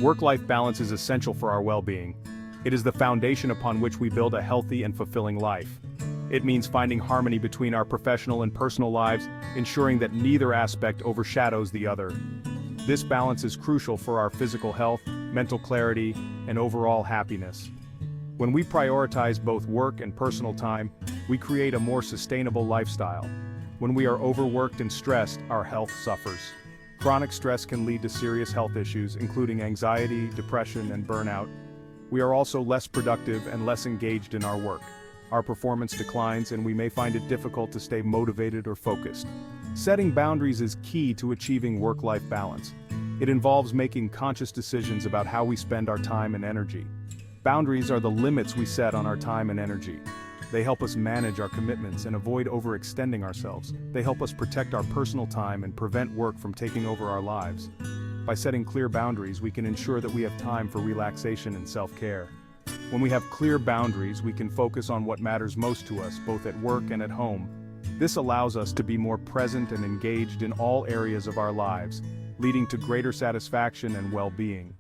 Work-life balance is essential for our well-being. It is the foundation upon which we build a healthy and fulfilling life. It means finding harmony between our professional and personal lives, ensuring that neither aspect overshadows the other. This balance is crucial for our physical health, mental clarity, and overall happiness. When we prioritize both work and personal time, we create a more sustainable lifestyle. When we are overworked and stressed, our health suffers. Chronic stress can lead to serious health issues, including anxiety, depression, and burnout. We are also less productive and less engaged in our work. Our performance declines and we may find it difficult to stay motivated or focused. Setting boundaries is key to achieving work-life balance. It involves making conscious decisions about how we spend our time and energy. Boundaries are the limits we set on our time and energy. They help us manage our commitments and avoid overextending ourselves. They help us protect our personal time and prevent work from taking over our lives. By setting clear boundaries, we can ensure that we have time for relaxation and self-care. When we have clear boundaries, we can focus on what matters most to us, both at work and at home. This allows us to be more present and engaged in all areas of our lives, leading to greater satisfaction and well-being.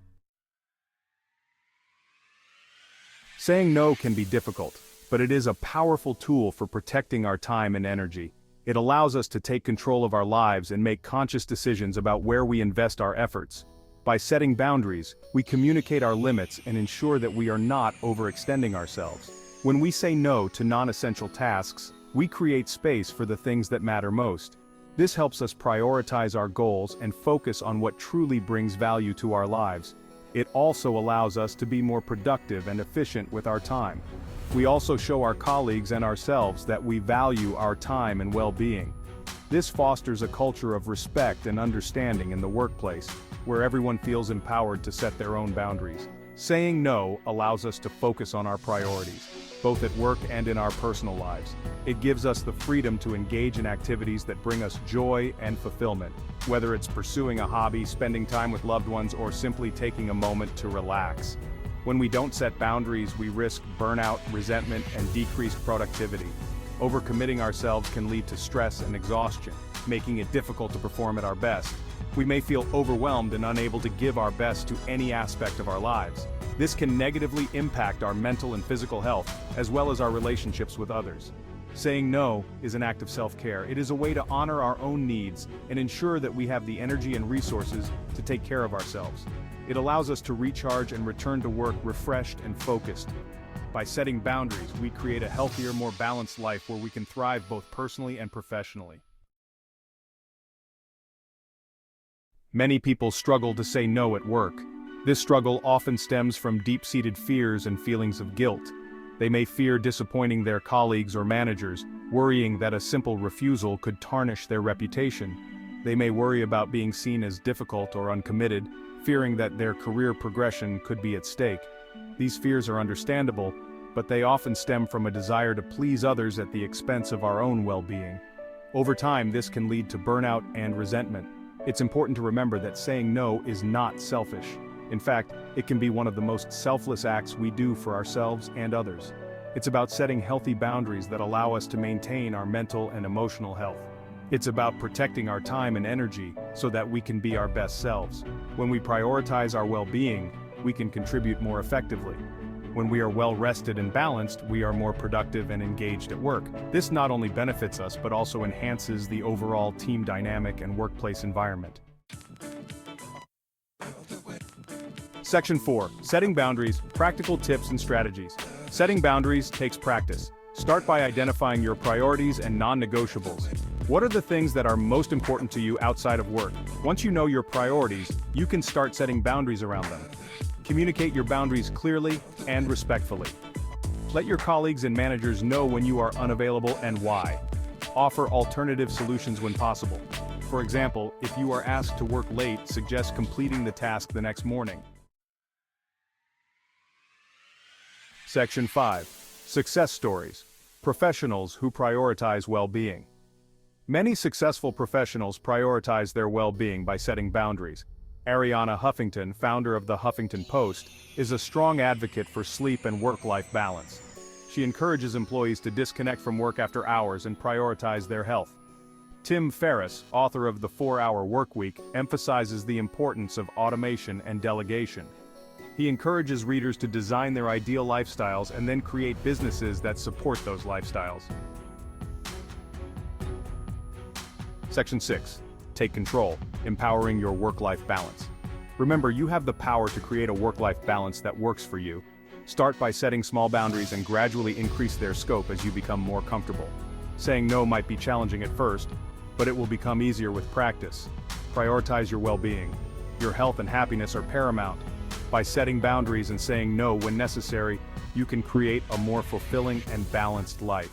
Saying no can be difficult, but it is a powerful tool for protecting our time and energy. It allows us to take control of our lives and make conscious decisions about where we invest our efforts. By setting boundaries, we communicate our limits and ensure that we are not overextending ourselves. When we say no to non-essential tasks, we create space for the things that matter most. This helps us prioritize our goals and focus on what truly brings value to our lives. It also allows us to be more productive and efficient with our time. We also show our colleagues and ourselves that we value our time and well-being. This fosters a culture of respect and understanding in the workplace, where everyone feels empowered to set their own boundaries. Saying no allows us to focus on our priorities, both at work and in our personal lives. It gives us the freedom to engage in activities that bring us joy and fulfillment, whether it's pursuing a hobby, spending time with loved ones, or simply taking a moment to relax. When we don't set boundaries, we risk burnout, resentment, and decreased productivity. Overcommitting ourselves can lead to stress and exhaustion, making it difficult to perform at our best. We may feel overwhelmed and unable to give our best to any aspect of our lives. This can negatively impact our mental and physical health, as well as our relationships with others. Saying no is an act of self-care. It is a way to honor our own needs and ensure that we have the energy and resources to take care of ourselves. It allows us to recharge and return to work refreshed and focused. By setting boundaries, we create a healthier, more balanced life where we can thrive both personally and professionally. Many people struggle to say no at work. This struggle often stems from deep-seated fears and feelings of guilt. They may fear disappointing their colleagues or managers, worrying that a simple refusal could tarnish their reputation. They may worry about being seen as difficult or uncommitted, fearing that their career progression could be at stake. These fears are understandable, but they often stem from a desire to please others at the expense of our own well-being. Over time, this can lead to burnout and resentment. It's important to remember that saying no is not selfish. In fact, it can be one of the most selfless acts we do for ourselves and others. It's about setting healthy boundaries that allow us to maintain our mental and emotional health. It's about protecting our time and energy so that we can be our best selves. When we prioritize our well-being, we can contribute more effectively. When we are well-rested and balanced, we are more productive and engaged at work. This not only benefits us but also enhances the overall team dynamic and workplace environment. Section 4. Setting boundaries, practical tips and strategies. Setting boundaries takes practice. Start by identifying your priorities and non-negotiables. What are the things that are most important to you outside of work? Once you know your priorities, you can start setting boundaries around them. Communicate your boundaries clearly and respectfully. Let your colleagues and managers know when you are unavailable and why. Offer alternative solutions when possible. For example, if you are asked to work late, suggest completing the task the next morning. Section 5. Success stories. Professionals who prioritize well-being. Many successful professionals prioritize their well-being by setting boundaries. Arianna Huffington, founder of the Huffington Post, is a strong advocate for sleep and work-life balance. She encourages employees to disconnect from work after hours and prioritize their health. Tim Ferriss, author of The 4-Hour Workweek, emphasizes the importance of automation and delegation. He encourages readers to design their ideal lifestyles and then create businesses that support those lifestyles. Section 6. Take control, empowering your work-life balance. Remember, you have the power to create a work-life balance that works for you. Start by setting small boundaries and gradually increase their scope as you become more comfortable. Saying no might be challenging at first, but it will become easier with practice. Prioritize your well-being. Your health and happiness are paramount. By setting boundaries and saying no when necessary, you can create a more fulfilling and balanced life.